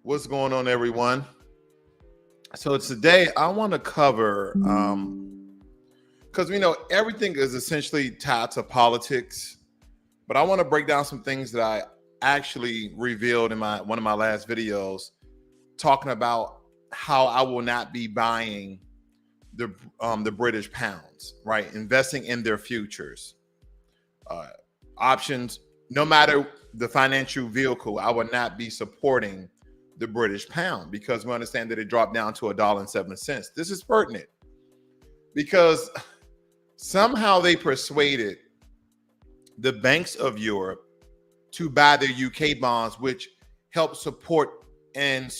What's going on, everyone? So today I want to cover, because we know everything is essentially tied to politics, but I want to break down some things that I actually revealed in my one of my last videos, talking about how I will not be buying the British pounds, right? Investing in their futures, uh, options, no matter the financial vehicle, I would not be supporting the British pound because we understand that it dropped down to $1.07. This is pertinent because somehow they persuaded the banks of Europe to buy their UK bonds, which help support and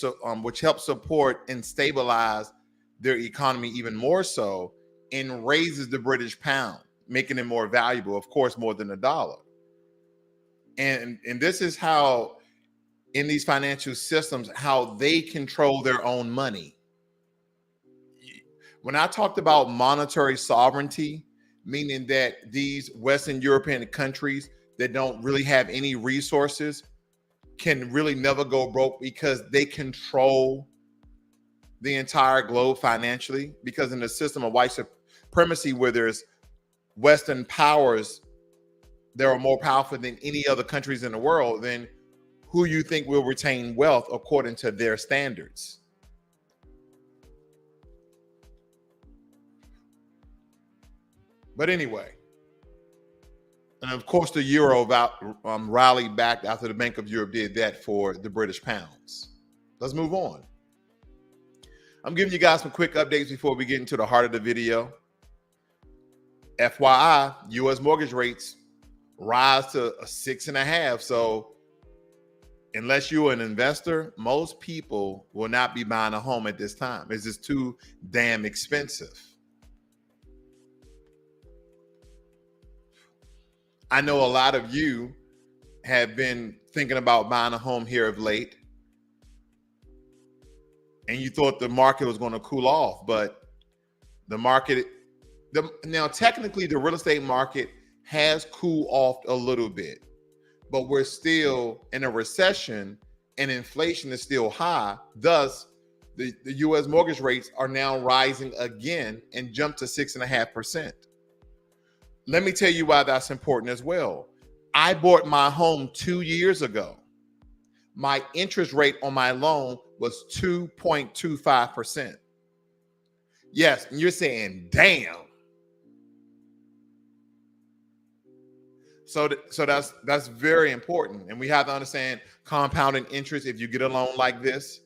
stabilize their economy even more so, and raises the British pound, making it more valuable, of course, more than a dollar. And this is how, in these financial systems, how they control their own money. When I talked about monetary sovereignty, meaning that these Western European countries that don't really have any resources can really never go broke because they control the entire globe financially, because in the system of white supremacy where there's Western powers that are more powerful than any other countries in the world, then who you think will retain wealth according to their standards? But anyway, and of course the euro rallied back after the Bank of Europe did that for the British pounds. Let's move on. I'm giving you guys some quick updates before we get into the heart of the video. FYI, U.S. mortgage rates rise to 6.5. So unless you're an investor, most people will not be buying a home at this time. It's just too damn expensive. I know a lot of you have been thinking about buying a home here of late, and you thought the market was going to cool off, but the market, now technically the real estate market has cooled off a little bit, but we're still in a recession and inflation is still high. Thus, the U.S. mortgage rates are now rising again and jumped to 6.5%. Let me tell you why that's important as well. I bought my home 2 years ago. My interest rate on my loan was 2.25%. Yes, and you're saying, damn. So that's very important. And we have to understand compounding interest if you get a loan like this.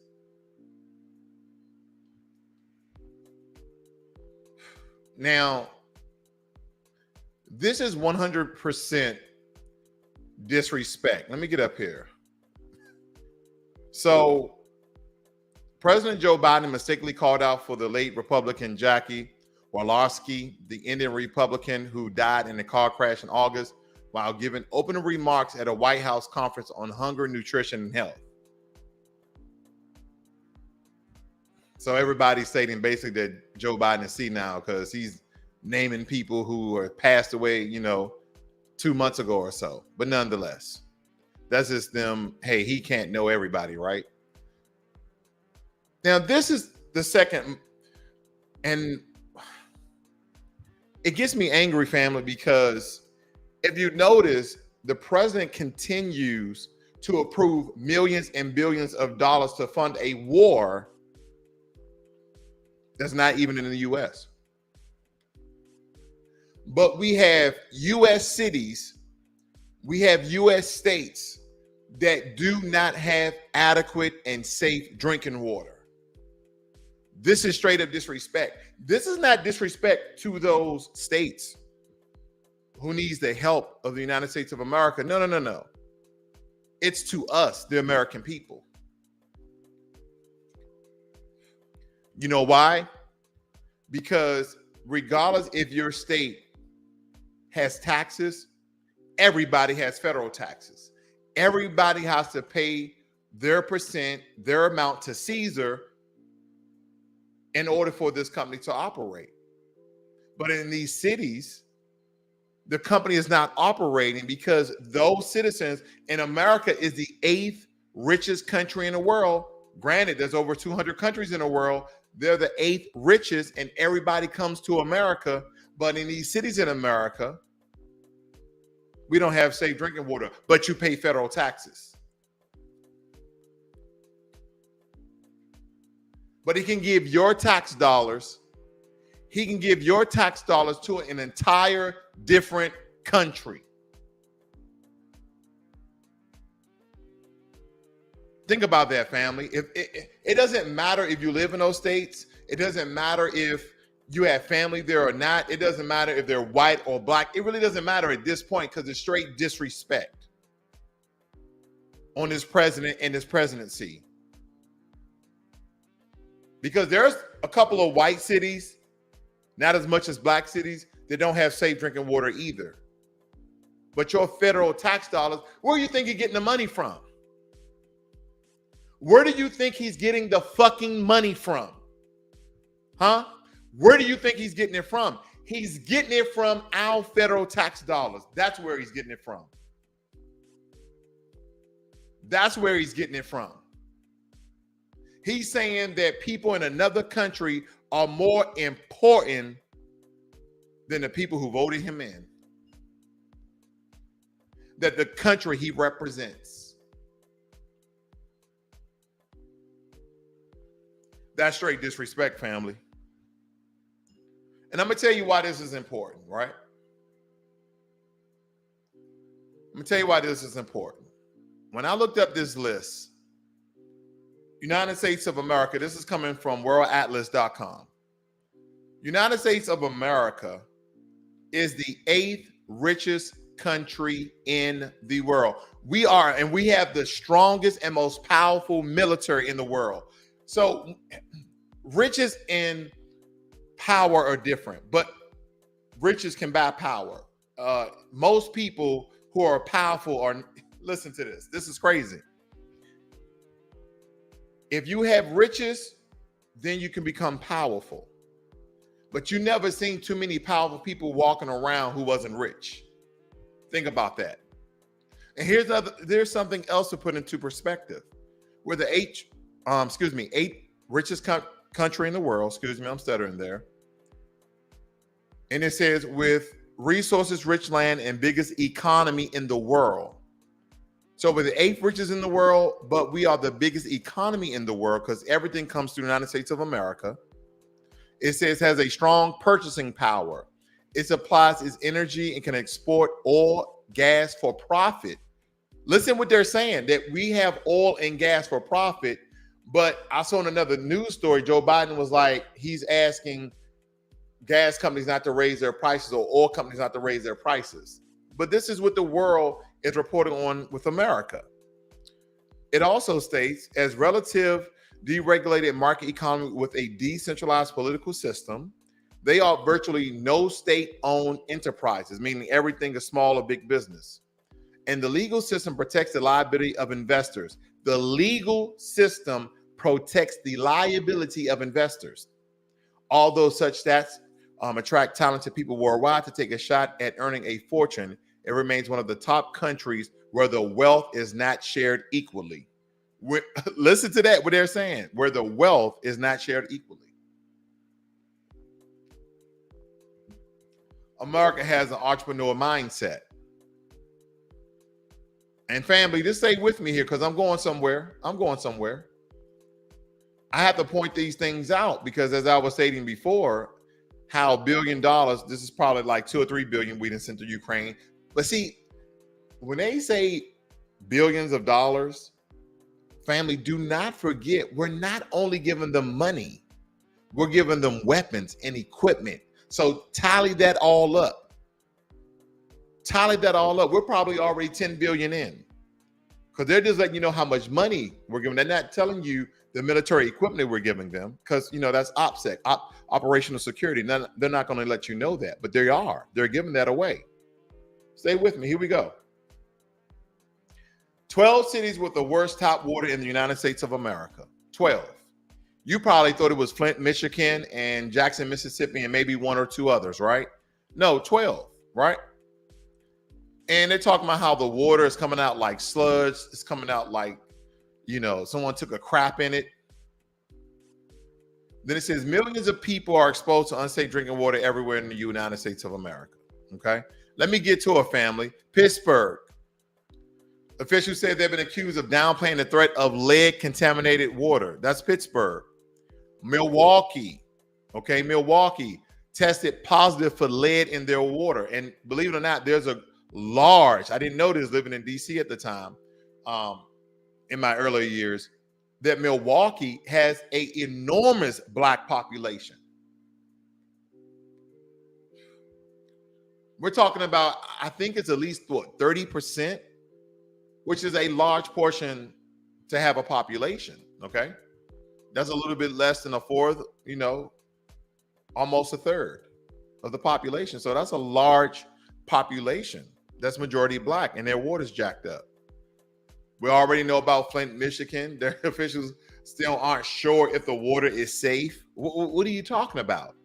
Now, this is 100% disrespect. Let me get up here. So President Joe Biden mistakenly called out for the late Republican Jackie Walorski, the Indian Republican who died in a car crash in August, while giving opening remarks at a White House conference on hunger, nutrition, and health. So everybody's stating basically that Joe Biden is senile because he's naming people who are passed away, 2 months ago or so. But nonetheless, that's just them. Hey, he can't know everybody, right? Now, this is the second, and it gets me angry, family, because if you notice, the president continues to approve millions and billions of dollars to fund a war that's not even in the U.S. But we have U.S. cities, we have U.S. states that do not have adequate and safe drinking water. This is straight up disrespect. This is not disrespect to those states who needs the help of the United States of America. No. It's to us, the American people. You know why? Because regardless if your state has taxes, everybody has federal taxes. Everybody has to pay their percent, their amount to Caesar in order for this company to operate. But in these cities, the company is not operating because those citizens, in America is the 8th richest country in the world, Granted, there's over 200 countries in the world. They're the 8th richest, and everybody comes to America. But in these cities in America, we don't have safe drinking water, but you pay federal taxes. But he can give your tax dollars, to an entire different country. Think about that, family. It doesn't matter if you live in those states. It doesn't matter if you have family there or not. It doesn't matter if they're white or black. It really doesn't matter at this point, because it's straight disrespect on this president and this presidency. Because there's a couple of white cities, not as much as black cities, that don't have safe drinking water either. But your federal tax dollars, where do you think you're getting the money from? Where do you think he's getting the fucking money from? Huh? Where do you think he's getting it from? He's getting it from our federal tax dollars. That's where he's getting it from. That's where he's getting it from. He's saying that people in another country are more important than the people who voted him in. That the country he represents. That's straight disrespect, family. And I'm going to tell you why this is important, right? I'm going to tell you why this is important. When I looked up this list, United States of America, this is coming from worldatlas.com. United States of America is the 8th richest country in the world. We are, and we have the strongest and most powerful military in the world. So riches and power are different, but riches can buy power. Most people who are powerful are, listen to this. This is crazy. If you have riches, then you can become powerful. But you never seen too many powerful people walking around who wasn't rich. Think about that. And there's something else to put into perspective. We're the 8th richest country in the world. I'm stuttering there. And it says with resources, rich land, and biggest economy in the world. So we're the 8th richest in the world, but we are the biggest economy in the world because everything comes through the United States of America. It says has a strong purchasing power. It supplies its energy and can export oil, gas for profit. Listen what they're saying, that we have oil and gas for profit. But I saw in another news story, Joe Biden was like, he's asking gas companies not to raise their prices or oil companies not to raise their prices. But this is what the world is reporting on with America. It also states, as relative deregulated market economy with a decentralized political system, they are virtually no state-owned enterprises, meaning everything is small or big business. And the legal system protects the liability of investors. The legal system protects the liability of investors. Although such stats attract talented people worldwide to take a shot at earning a fortune, it remains one of the top countries where the wealth is not shared equally. Listen to that, what they're saying, where the wealth is not shared equally. America has an entrepreneur mindset. And family, just stay with me here because I'm going somewhere. I have to point these things out because as I was stating before, how $1 billion, this is probably like 2 or 3 billion we didn't send to Ukraine. But see, when they say billions of dollars, family, do not forget, we're not only giving them money, we're giving them weapons and equipment. So tally that all up. We're probably already 10 billion in because they're just letting you know how much money we're giving. They're not telling you the military equipment we're giving them because, that's OPSEC, operational security. They're not going to let you know that, but they're giving that away. Stay with me. Here we go. 12 cities with the worst top water in the United States of America. 12. You probably thought it was Flint, Michigan, and Jackson, Mississippi, and maybe 1 or 2 others, right? No, 12, right? And they're talking about how the water is coming out like sludge. It's coming out like, someone took a crap in it. Then it says millions of people are exposed to unsafe drinking water everywhere in the United States of America. Okay. Let me get to a family. Pittsburgh. Officials said they've been accused of downplaying the threat of lead contaminated water. That's Pittsburgh. Milwaukee. Okay. Milwaukee tested positive for lead in their water. And believe it or not, there's a large, I didn't know this living in DC at the time, in my earlier years, that Milwaukee has an enormous Black population. We're talking about, I think it's at least 30%, which is a large portion to have a population. Okay. That's a little bit less than a fourth, almost a third of the population. So that's a large population. That's majority Black, and their water's jacked up. We already know about Flint, Michigan. Their officials still aren't sure if the water is safe. What are you talking about?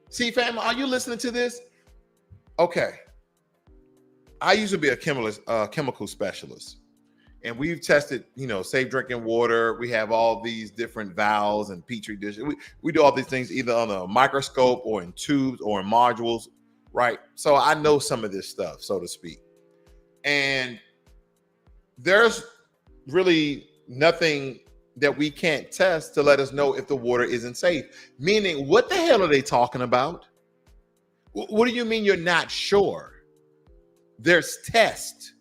See, fam, are you listening to this? Okay. I used to be a chemical specialist, and we've tested, safe drinking water. We have all these different valves and petri dishes. We do all these things either on a microscope or in tubes or in modules, right? So I know some of this stuff, so to speak. And there's really nothing that we can't test to let us know if the water isn't safe. Meaning, what the hell are they talking about? What do you mean you're not sure? There's tests.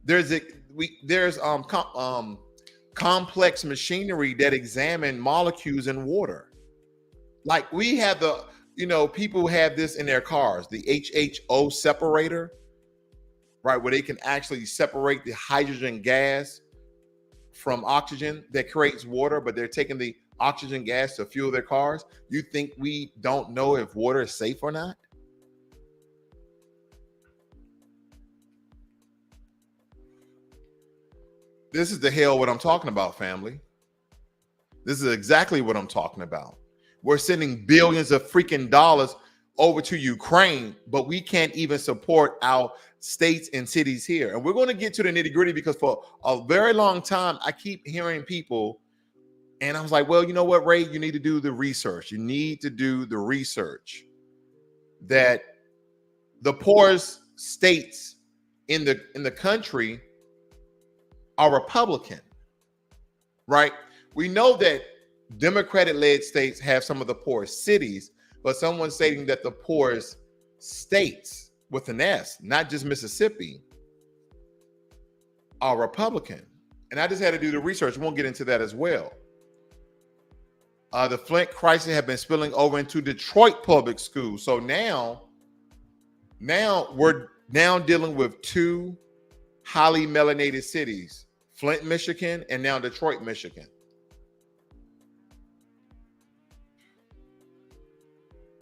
There's complex machinery that examine molecules in water. Like we have people have this in their cars, the HHO separator, right, where they can actually separate the hydrogen gas from oxygen that creates water, but they're taking the oxygen gas to fuel their cars. You think we don't know if water is safe or not? This is the hell what I'm talking about, family. This is exactly what I'm talking about. We're sending billions of freaking dollars over to Ukraine, but we can't even support our states and cities here. And we're going to get to the nitty gritty because for a very long time, I keep hearing people, and I was like, well, you know what, Ray, you need to do the research. You need to do the research that the poorest states in the country are Republican, right? We know that Democratic-led states have some of the poorest cities, but someone's stating that the poorest states with an S, not just Mississippi, are Republican. And I just had to do the research. We'll get into that as well. The Flint crisis have been spilling over into Detroit public schools. So now we're dealing with two highly melanated cities, Flint, Michigan, and now Detroit, Michigan.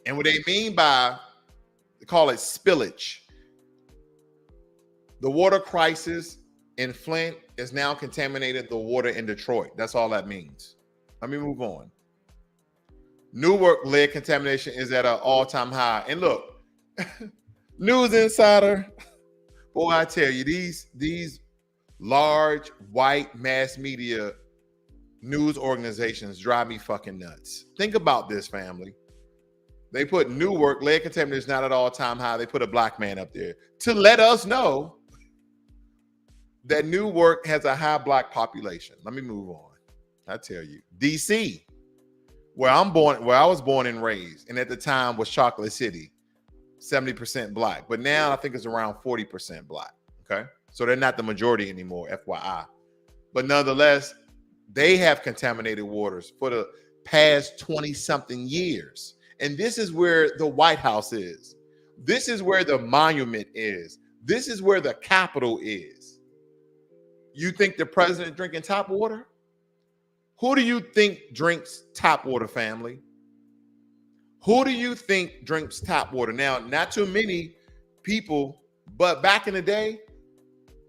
And what they mean by, they call it spillage. The water crisis in Flint is now contaminated the water in Detroit. That's all that means. Let me move on. Newark lead contamination is at an all-time high. And look, News Insider, boy, I tell you, these large white mass media news organizations drive me fucking nuts. Think about this, family. They put Newark lead contamination not at all-time high. They put a Black man up there to let us know that Newark has a high Black population. Let me move on. I tell you, DC, where I was born and raised, and at the time was Chocolate City, 70% Black. But now I think it's around 40% Black. Okay, so they're not the majority anymore, FYI. But nonetheless, they have contaminated waters for the past 20-something years. And this is where the White House is. This is where the monument is. This is where the Capitol is. You think the president drinking tap water? Who do you think drinks tap water, family? Who do you think drinks tap water? Now, not too many people, but back in the day,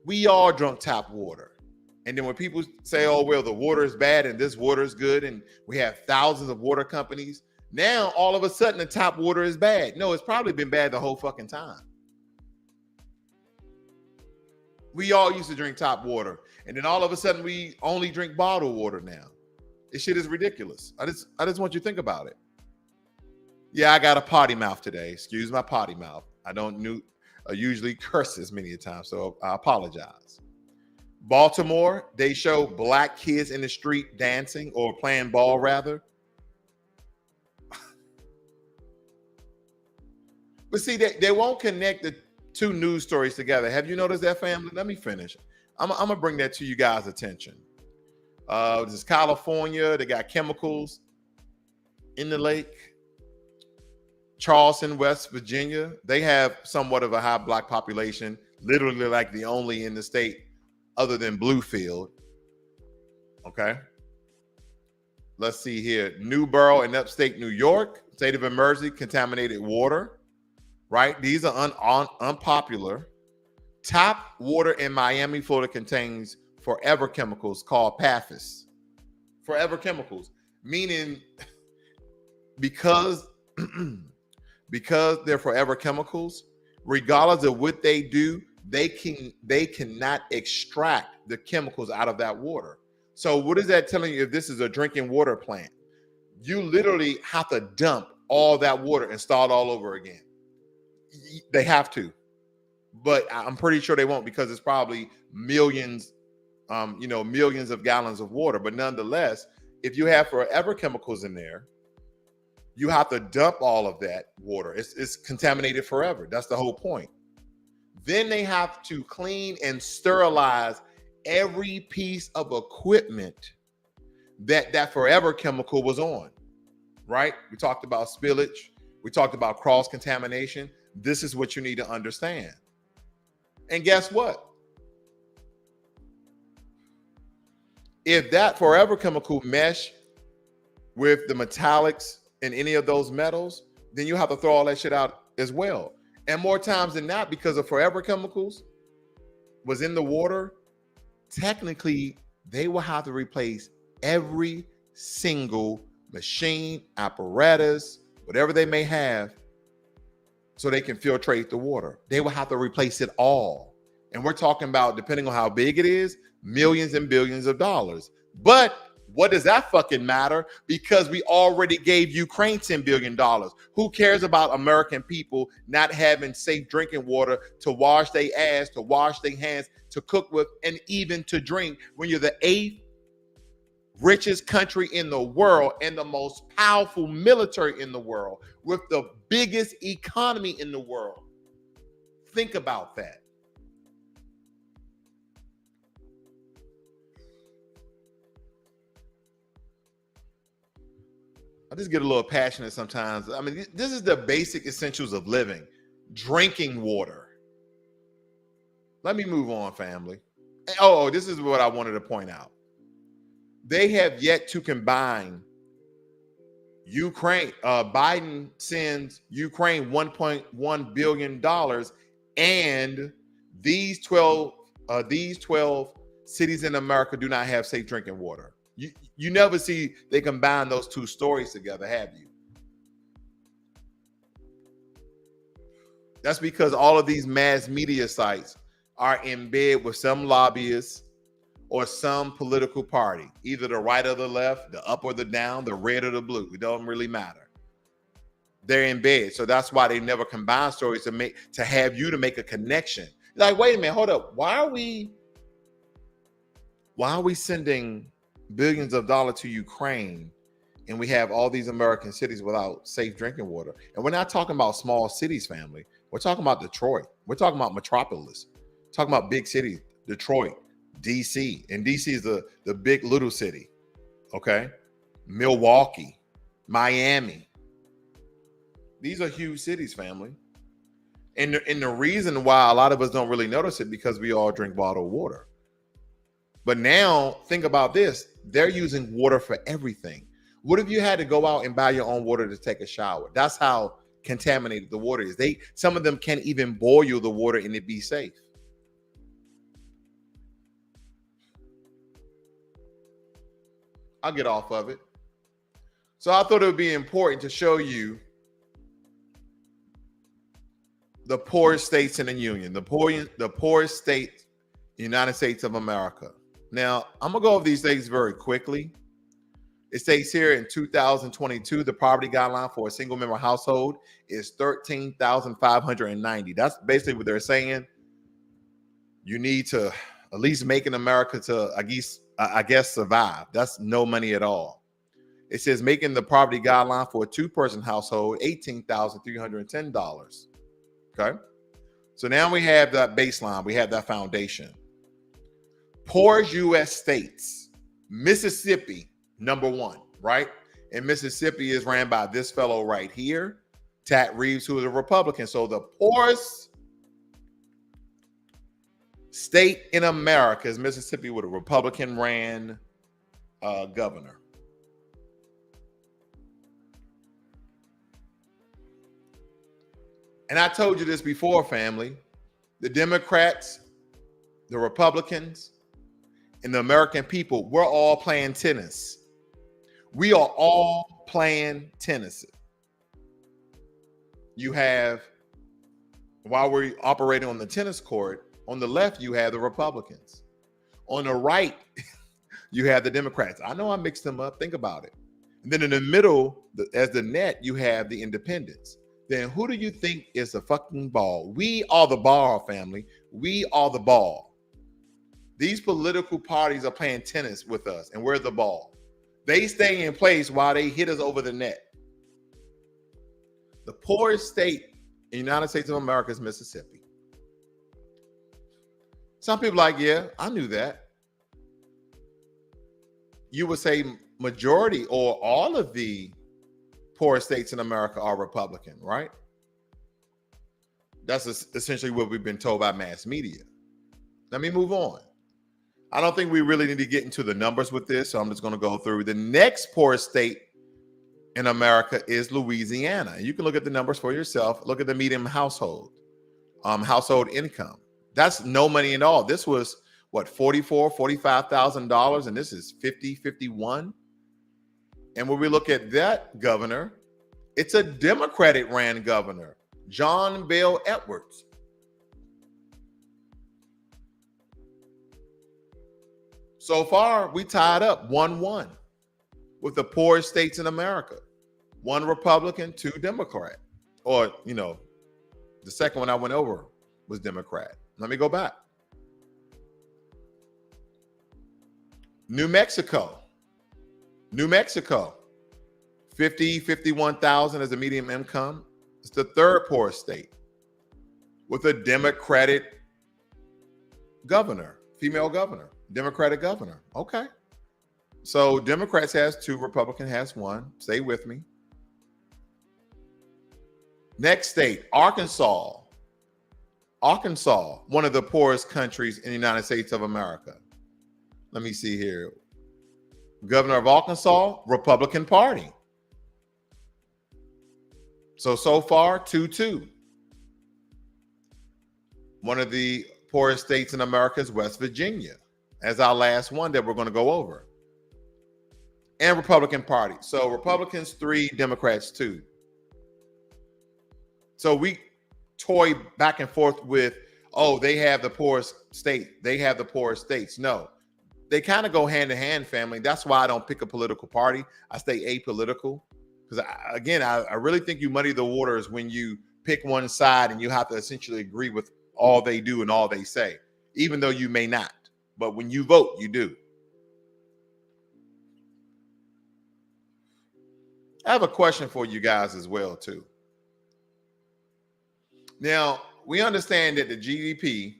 we all drank tap water. And then when people say, oh, well, the water is bad and this water is good, and we have thousands of water companies, now all of a sudden the tap water is bad. No, it's probably been bad the whole fucking time. We all used to drink tap water, and then all of a sudden we only drink bottled water now. This shit is ridiculous. I just want you to think about it. Yeah, I got a potty mouth today. Excuse my potty mouth. I don't usually curse as many times, so I apologize. Baltimore, they show black kids in the street dancing or playing ball, rather. But see, they won't connect the two news stories together. Have you noticed that, family? Let me finish. I'm going to bring that to you guys' attention. This is California. They got chemicals in the lake. Charleston, West Virginia, they have somewhat of a high black population, literally like the only in the state other than Bluefield. Okay. Let's see here. Newborough in upstate New York, state of emergency, contaminated water, right? These are unpopular. Tap water in Miami, Florida contains forever chemicals called PFAS. Forever chemicals, meaning because they're forever chemicals, regardless of what they do, they cannot extract the chemicals out of that water. So what is that telling you? If this is a drinking water plant, you literally have to dump all that water and start all over again. They have to, but I'm pretty sure they won't, because it's probably millions of gallons of water. But nonetheless, if you have forever chemicals in there, you have to dump all of that water. It's contaminated forever. That's the whole point. Then they have to clean and sterilize every piece of equipment that forever chemical was on, right? We talked about spillage. We talked about cross-contamination. This is what you need to understand. And guess what? If that forever chemical mesh with the metallics in any of those metals, then you have to throw all that shit out as well. And more times than not, because of forever chemicals was in the water, technically they will have to replace every single machine, apparatus, whatever they may have, so they can filtrate the water. They will have to replace it all. And we're talking about, depending on how big it is, millions and billions of dollars. But what does that fucking matter? Because we already gave Ukraine $10 billion. Who cares about American people not having safe drinking water to wash their ass, to wash their hands, to cook with, and even to drink, when you're the 8th richest country in the world and the most powerful military in the world with the biggest economy in the world? Think about that. I just get a little passionate sometimes. I mean, this is the basic essentials of living. Drinking water. Let me move on, family. Oh, this is what I wanted to point out. They have yet to combine Ukraine. Biden sends Ukraine $1.1 billion, and these 12 cities in America do not have safe drinking water. You never see they combine those two stories together, have you? That's because all of these mass media sites are in bed with some lobbyists or some political party, either the right or the left, the up or the down, the red or the blue. It doesn't really matter. They're in bed. So that's why they never combine stories to have you to make a connection. Like, wait a minute, hold up. Why are we sending billions of dollars to Ukraine, and we have all these American cities without safe drinking water? And we're not talking about small cities, family. We're talking about Detroit. We're talking about metropolis. We're talking about big cities, Detroit, DC. And DC is the big little city, okay? Milwaukee, Miami. These are huge cities, family. And the reason why a lot of us don't really notice it, because we all drink bottled water. But now think about this. They're using water for everything. What if you had to go out and buy your own water to take a shower? That's how contaminated the water is. Some of them can't even boil the water and it be safe. I'll get off of it. So I thought it would be important to show you the poorest states in the union. The poorest state United States of America. Now, I'm going to go over these things very quickly. It states here in 2022, the poverty guideline for a single member household is 13,590. That's basically what they're saying. You need to at least make in America to, I guess, survive. That's no money at all. It says making the poverty guideline for a two-person household, $18,310. Okay. So now we have that baseline. We have that foundation. Poorest U.S. states, Mississippi, number one, right? And Mississippi is ran by this fellow right here, Tat Reeves, who is a Republican. So the poorest state in America is Mississippi with a Republican-ran governor. And I told you this before, family. The Democrats, the Republicans, and the American people, we're all playing tennis. We are all playing tennis. You have, while we're operating on the tennis court, on the left, you have the Republicans. On the right, you have the Democrats. I know I mixed them up. Think about it. And then in the middle, as the net, you have the independents. Then who do you think is the fucking ball? We are the ball, family. We are the ball. These political parties are playing tennis with us, and we're the ball. They stay in place while they hit us over the net. The poorest state in the United States of America is Mississippi. Some people are like, yeah, I knew that. You would say majority or all of the poorest states in America are Republican, right? That's essentially what we've been told by mass media. Let me move on. I don't think we really need to get into the numbers with this, so I'm just going to go through. The next poorest state in America is Louisiana. You can look at the numbers for yourself. Look at the median household income. That's no money at all. This was what, $45,000, and this is 51. And when we look at that governor, it's a Democratic-ran governor, John Bel Edwards. So far, we tied up 1-1 with the poorest states in America. One Republican, two Democrat. Or, the second one I went over was Democrat. Let me go back. New Mexico, 51,000 as a median income. It's the third poorest state with a Democratic governor, female governor, Democratic governor. Okay. So Democrats has two, Republican has one. Stay with me. Next state, Arkansas. One of the poorest countries in the United States of America. Let me see here. Governor of Arkansas, Republican Party. So far, 2-2. One of the poorest states in America is West Virginia, as our last one that we're going to go over. And Republican Party. So Republicans 3, Democrats 2. So we toy back and forth with, they have the poorest state. They have the poorest states. No, they kind of go hand in hand, family. That's why I don't pick a political party. I stay apolitical. Because I really think you muddy the waters when you pick one side and you have to essentially agree with all they do and all they say, even though you may not. But when you vote, you do. I have a question for you guys as well, too. Now, we understand that the GDP,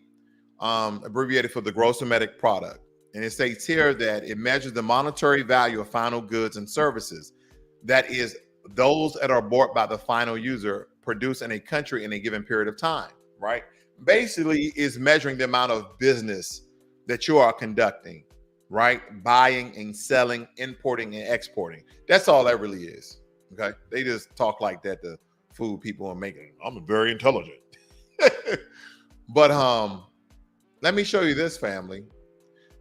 abbreviated for the gross domestic product, and it states here that it measures the monetary value of final goods and services. That is, those that are bought by the final user produced in a country in a given period of time, right? Basically, is measuring the amount of business that you are conducting, right? Buying and selling, importing and exporting. That's all that really is, okay? They just talk like that to fool people and make it, I'm very intelligent. But let me show you this, family.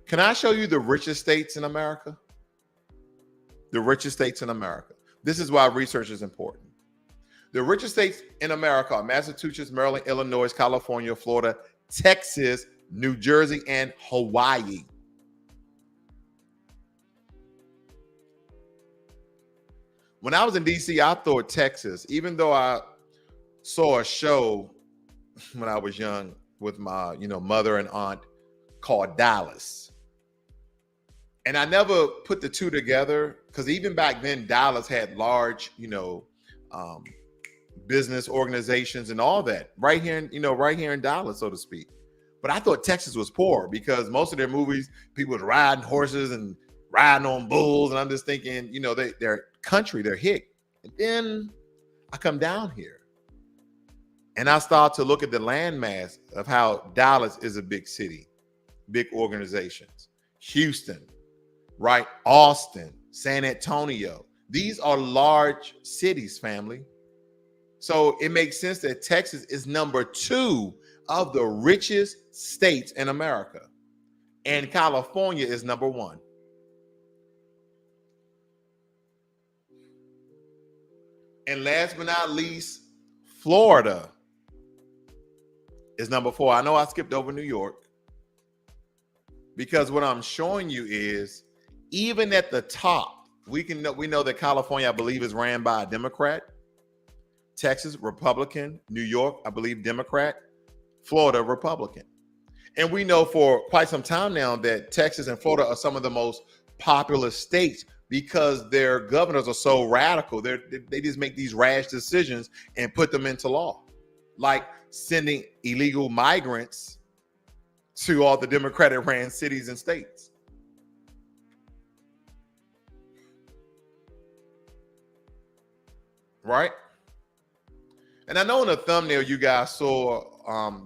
Can I show you the richest states in America? The richest states in America. This is why research is important. The richest states in America are Massachusetts, Maryland, Illinois, California, Florida, Texas, New Jersey, and Hawaii. When I was in DC, I thought Texas, even though I saw a show when I was young with my, mother and aunt called Dallas. And I never put the two together because even back then, Dallas had large, um, business organizations and all that right here in Dallas, so to speak. But I thought Texas was poor because most of their movies, people was riding horses and riding on bulls. And I'm just thinking, they're country, they're hick. And then I come down here and I start to look at the landmass of how Dallas is a big city, big organizations. Houston, right? Austin, San Antonio. These are large cities, family. So it makes sense that Texas is number 2 of the richest states in America. And California is number 1. And last but not least, Florida is number 4. I know I skipped over New York because what I'm showing you is even at the top, we know that California, I believe, is ran by a Democrat. Texas, Republican. New York, I believe, Democrat. Florida, Republican. And we know for quite some time now that Texas and Florida are some of the most populous states because their governors are so radical. They just make these rash decisions and put them into law, like sending illegal migrants to all the Democratic-ran cities and states. Right? And I know in the thumbnail you guys saw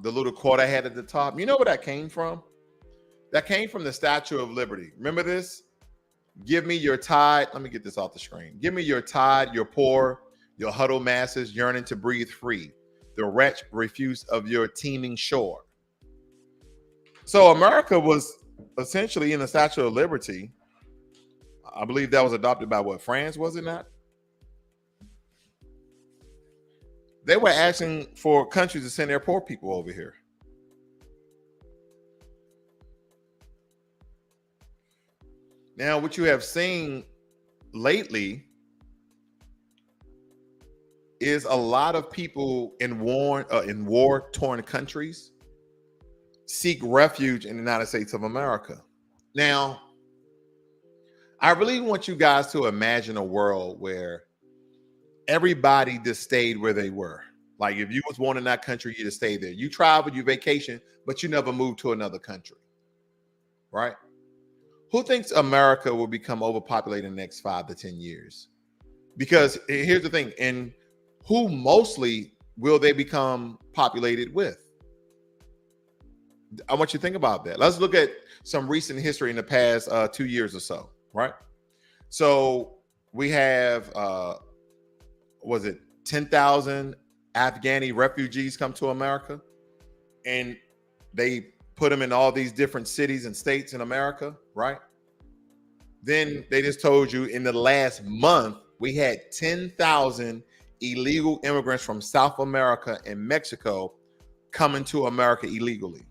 the little quote I had at the top. You know where that came from? That came from the Statue of Liberty. Remember this? Give me your tide. Let me get this off the screen. Give me your tide, your poor, your huddled masses yearning to breathe free. The wretch refuse of your teeming shore. So America was essentially in the Statue of Liberty. I believe that was adopted by what, France, was it not? They were asking for countries to send their poor people over here. Now, what you have seen lately is a lot of people in war-torn countries seek refuge in the United States of America. Now, I really want you guys to imagine a world where everybody just stayed where they were. Like if you was born in that country, you just stayed there. You traveled, you vacation, but you never moved to another country, right? Who thinks America will become overpopulated in the next 5 to 10 years? Because here's the thing, and who mostly will they become populated with? I want you to think about that. Let's look at some recent history in the past 2 years or so, right? So we have, 10,000 Afghani refugees come to America, and they put them in all these different cities and states in America, right? Then they just told you in the last month, we had 10,000 illegal immigrants from South America and Mexico coming to America illegally.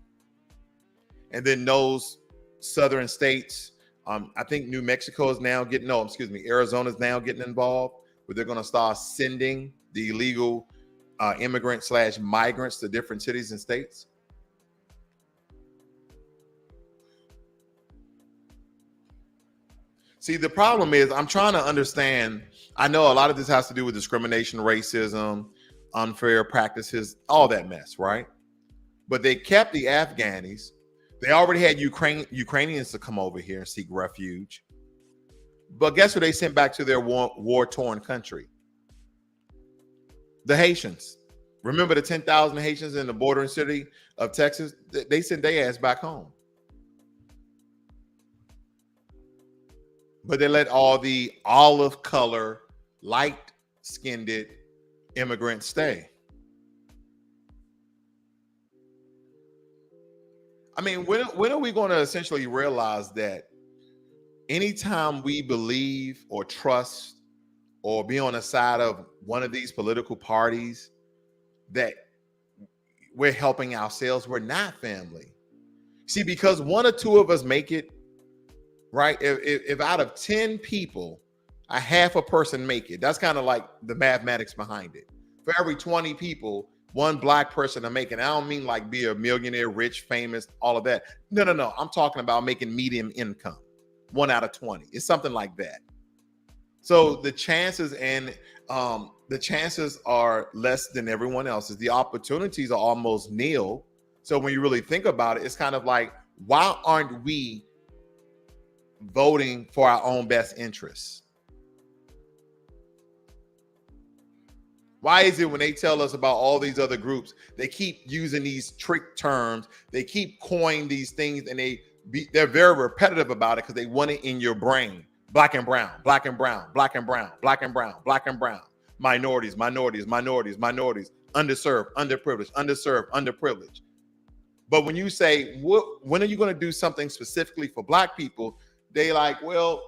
And then those southern states, I think New Mexico is now Arizona is now getting involved, where they're going to start sending the illegal immigrants / migrants to different cities and states. See, the problem is I'm trying to understand. I know a lot of this has to do with discrimination, racism, unfair practices, all that mess, right? But they kept the Afghanis. They already had Ukrainians to come over here and seek refuge. But guess who they sent back to their war-torn country? The Haitians. Remember the 10,000 Haitians in the bordering city of Texas? They sent their ass back home. But they let all the olive color, light-skinned immigrants stay. I mean, when are we going to essentially realize that anytime we believe or trust or be on the side of one of these political parties, that we're helping ourselves? We're not, family. See, because one or two of us make it, right? If out of 10 people, a half a person make it, that's kind of like the mathematics behind it. For every 20 people, one black person to make it. I don't mean like be a millionaire, rich, famous, all of that. No. I'm talking about making medium income. 1 out of 20. It's something like that. So the chances are less than everyone else's. The opportunities are almost nil. So when you really think about it, it's kind of like, why aren't we voting for our own best interests? Why is it when they tell us about all these other groups, they keep using these trick terms, they keep coining these things, and they're very repetitive about it because they want it in your brain. Black and brown, black and brown, black and brown, black and brown, black and brown. Minorities, minorities, minorities, minorities. Underserved, underprivileged, underserved, underprivileged. But when you say, when are you going to do something specifically for black people? They like, well,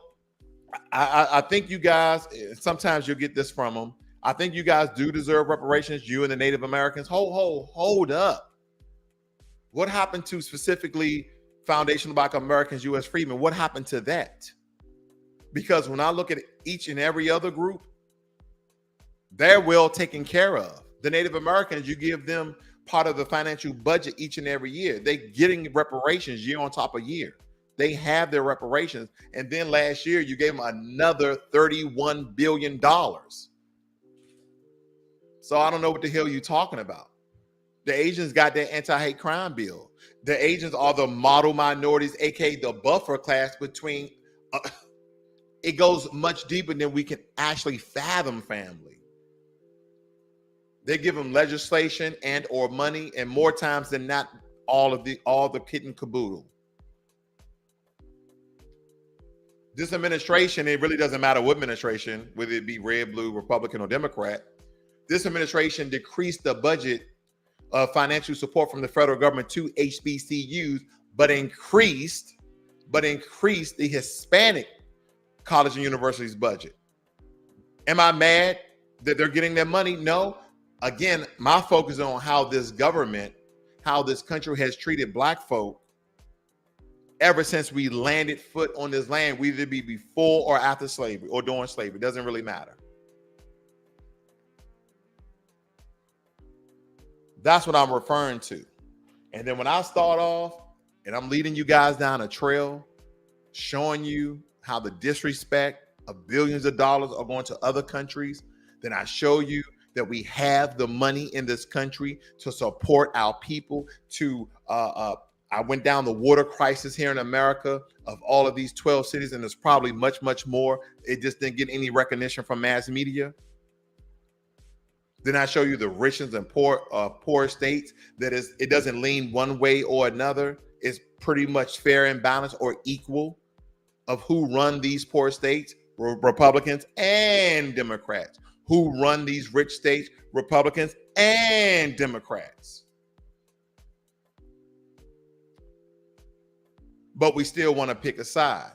I think you guys, sometimes you'll get this from them. I think you guys do deserve reparations, you and the Native Americans. Hold up. What happened to specifically Foundation of Black Americans, U.S. Freedmen? What happened to that? Because when I look at each and every other group, they're well taken care of. The Native Americans, you give them part of the financial budget each and every year. They're getting reparations year on top of year. They have their reparations. And then last year, you gave them another $31 billion. So I don't know what the hell you're talking about. The Asians got their anti-hate crime bill. The Asians are the model minorities, aka the buffer class between. It goes much deeper than we can actually fathom, family. They give them legislation and or money, and more times than not, all the kit and caboodle. This administration, it really doesn't matter what administration, whether it be red, blue, Republican, or Democrat. This administration decreased the budget of financial support from the federal government to HBCUs, but increased the Hispanic college and universities budget. Am I mad that they're getting their money? No. Again, my focus is on how this government, how this country has treated black folk ever since we landed foot on this land, whether it be before or after slavery or during slavery. It doesn't really matter. That's what I'm referring to. And then when I start off and I'm leading you guys down a trail, showing you how the disrespect of billions of dollars are going to other countries, then I show you that we have the money in this country to support our people. I went down the water crisis here in America of all of these 12 cities, and there's probably much, much more. It just didn't get any recognition from mass media. Then I show you the richest and poor states. It doesn't lean one way or another. It's pretty much fair and balanced or equal of who run these poor states, Republicans and Democrats. Who run these rich states, Republicans and Democrats. But we still want to pick a side.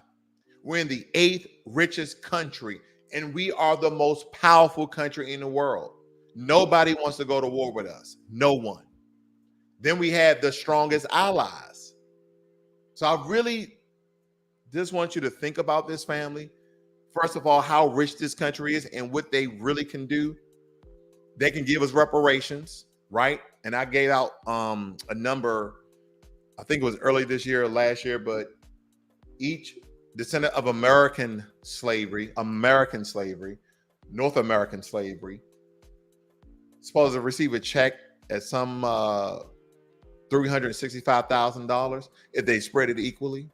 We're in the 8th richest country, and we are the most powerful country in the world. Nobody wants to go to war with us. No one. Then we have the strongest allies. So I really just want you to think about this, family. First of all, how rich this country is and what they really can do. They can give us reparations, right? And I gave out a number, I think it was early this year or last year, but each descendant of American slavery, North American slavery, supposed to receive a check at some $365,000 if they spread it equally.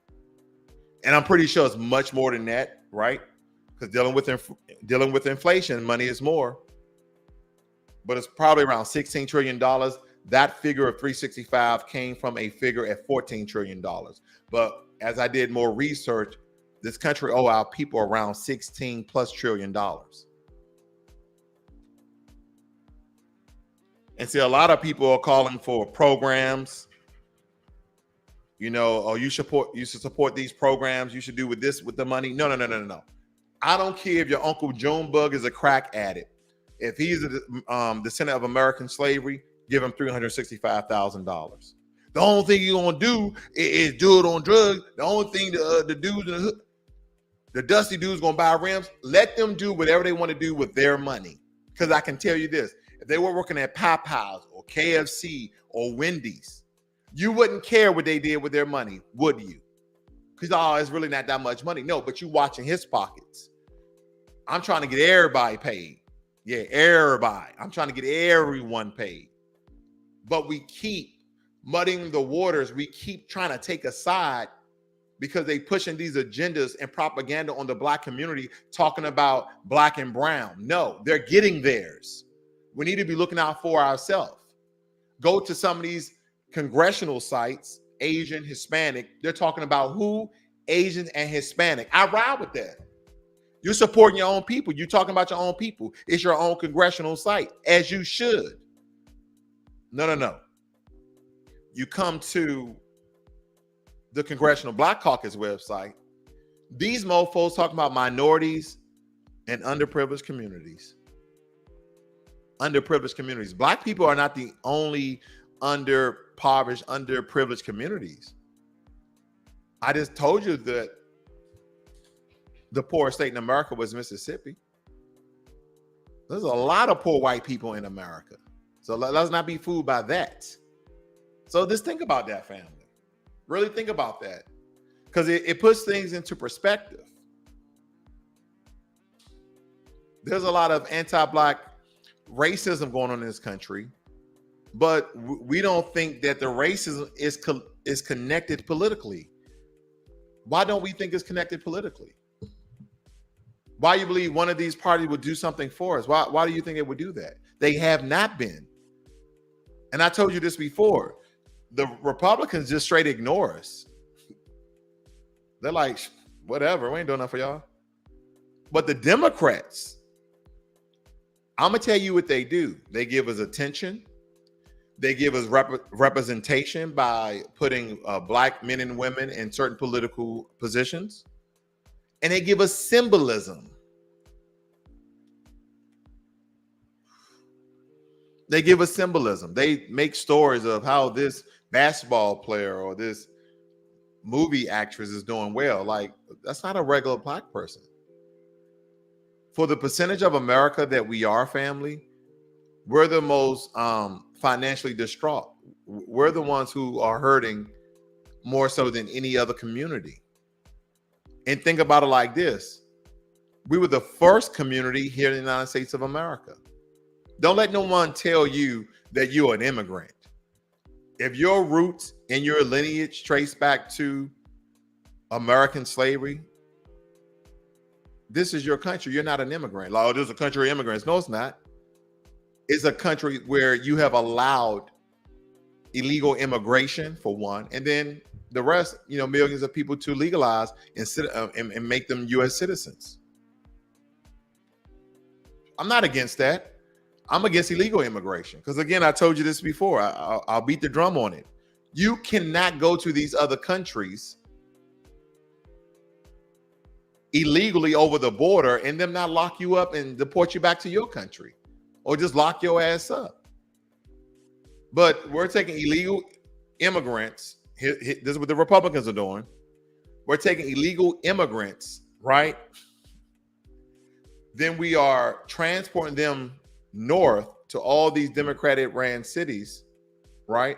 And I'm pretty sure it's much more than that, right? Because dealing with inflation, money is more. But it's probably around $16 trillion. That figure of 365 came from a figure at $14 trillion. But as I did more research, this country owe our people around $16+ trillion. And see, a lot of people are calling for programs. You should support these programs. You should do with the money. No. I don't care if your Uncle Junebug is a crack addict. If he's a descendant of American slavery, give him $365,000. The only thing you're gonna do is do it on drugs. The only thing the dudes in the hood, the dusty dudes gonna buy rims. Let them do whatever they want to do with their money. Because I can tell you this: if they were working at Popeyes or KFC or Wendy's, you wouldn't care what they did with their money, would you? Because it's really not that much money. No, but you watching his pockets. I'm trying to get everybody paid. Yeah, everybody. I'm trying to get everyone paid. But we keep muddying the waters. We keep trying to take a side because they pushing these agendas and propaganda on the Black community, talking about Black and brown. No, they're getting theirs. We need to be looking out for ourselves. Go to some of these congressional sites, Asian, Hispanic. They're talking about who? Asian and Hispanic. I ride with that. You're supporting your own people. You're talking about your own people. It's your own congressional site, as you should. No. You come to the Congressional Black Caucus website. These mofos talking about minorities and underprivileged communities. Underprivileged communities. Black people are not the only underprivileged, underprivileged communities. I just told you that the poorest state in America was Mississippi. There's a lot of poor white people in America. So let's not be fooled by that. So just think about that, family. Really think about that. Because it puts things into perspective. There's a lot of anti-Black racism going on in this country, but we don't think that the racism is connected politically. Why don't we think it's connected politically? Why you believe one of these parties would do something for us? Why do you think it would do that? They have not been. And I told you this before. The Republicans just straight ignore us. They're like, whatever, we ain't doing nothing for y'all. But the Democrats, I'm going to tell you what they do. They give us attention. They give us representation by putting Black men and women in certain political positions. And they give us symbolism. They give us symbolism. They make stories of how this basketball player or this movie actress is doing well. Like, that's not a regular Black person. For the percentage of America that we are, family, we're the most financially distraught. We're the ones who are hurting more so than any other community. And think about it like this. We were the first community here in the United States of America. Don't let no one tell you that you're an immigrant. If your roots and your lineage trace back to American slavery, this is your country. You're not an immigrant. Like, oh, this is a country of immigrants. No, it's not. It's a country where you have allowed illegal immigration, for one, and then the rest, millions of people to legalize and make them U.S. citizens. I'm not against that. I'm against illegal immigration because, again, I told you this before. I'll beat the drum on it. You cannot go to these other countries illegally over the border and them not lock you up and deport you back to your country or just lock your ass up. But we're taking illegal immigrants. This is what the Republicans are doing. We're taking illegal immigrants, right? Then we are transporting them north to all these Democratic ran cities, right?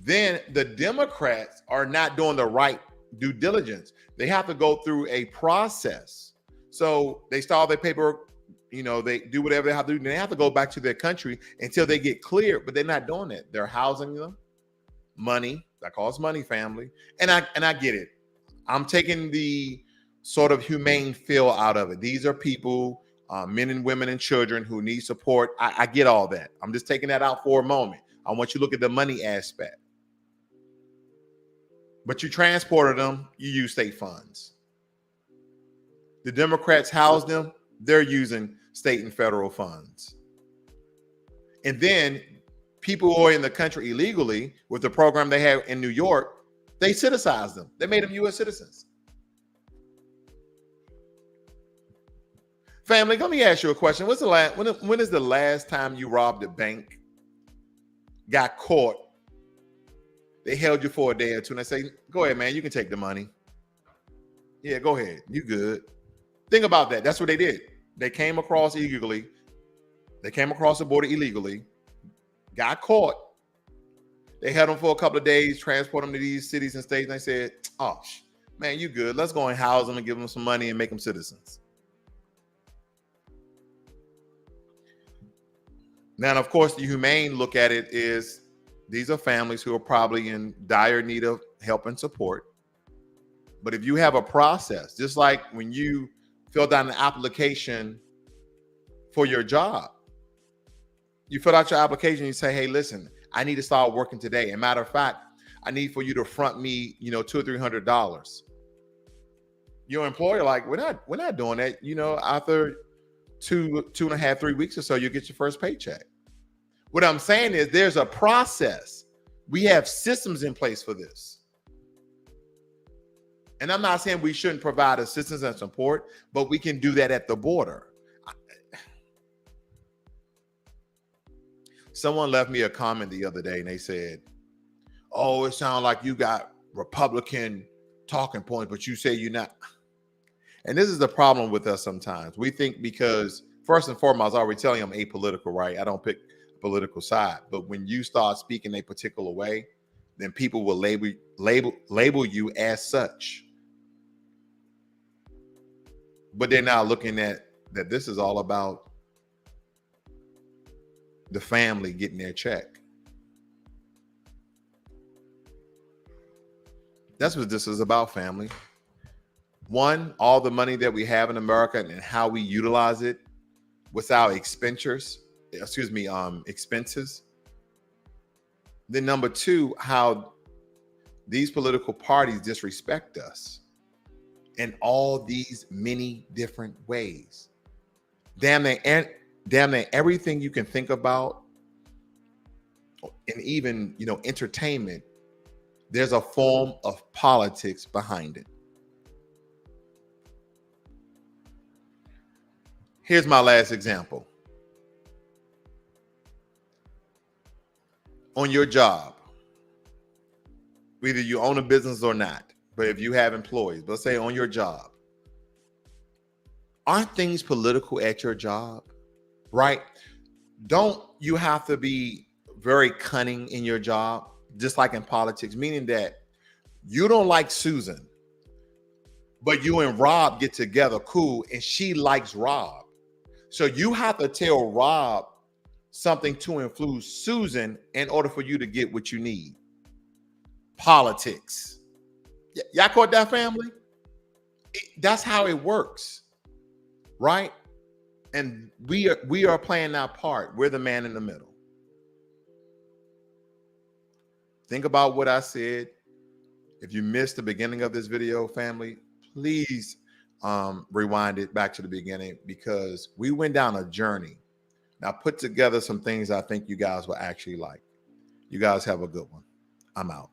Then the Democrats are not doing the right due diligence. They have to go through a process. So they start their paperwork, they do whatever they have to do. They have to go back to their country until they get cleared, but they're not doing it. They're housing them, money. That costs money, family. And I get it. I'm taking the sort of humane feel out of it. These are people, men and women and children who need support. I get all that. I'm just taking that out for a moment. I want you to look at the money aspect. But you transported them, you use state funds. The Democrats house them, they're using state and federal funds. And then people who are in the country illegally with the program they have in New York, they citizenized them. They made them U.S. citizens. Family, let me ask you a question. When is the last time you robbed a bank, got caught, They held you for a day or two and they say, go ahead, man, you can take the money. Yeah, go ahead. You good. Think about that. That's what they did. They came across illegally. They came across the border illegally, got caught. They held them for a couple of days, transport them to these cities and states, and they said, oh, man, you good. Let's go and house them and give them some money and make them citizens. Now, of course, the humane look at it is these are families who are probably in dire need of help and support. But if you have a process, just like when you fill out an application for your job, you fill out your application, you say, hey, listen, I need to start working today. And matter of fact, I need for you to front me, $200 or $300. Your employer, like, we're not doing that. After 2.5, 3 weeks or so, you'll get your first paycheck. What I'm saying is there's a process. We have systems in place for this. And I'm not saying we shouldn't provide assistance and support, but we can do that at the border. Someone left me a comment the other day and they said, oh, it sounds like you got Republican talking points, but you say you're not. And this is the problem with us sometimes. We think because, first and foremost, I was already telling you I'm apolitical, right? I don't pick a political side. But when you start speaking a particular way, then people will label you as such. But they're now looking at that this is all about the family getting their check. That's what this is about, family. One, all the money that we have in America and how we utilize it without expenses. Then number two, how these political parties disrespect us in all these many different ways. Damn near everything you can think about, and even entertainment, there's a form of politics behind it. Here's my last example. On your job, whether you own a business or not, but if you have employees, let's say on your job, aren't things political at your job, right? Don't you have to be very cunning in your job, just like in politics, meaning that you don't like Susan, but you and Rob get together, cool, and she likes Rob. So you have to tell Rob something to influence Susan in order for you to get what you need. Politics. Y'all caught that, family? That's how it works, right? And we are playing that part. We're the man in the middle. Think about what I said. If you missed the beginning of this video, family, please rewind it back to the beginning, because we went down a journey. Now, put together some things I think you guys will actually like. You guys have a good one. I'm out.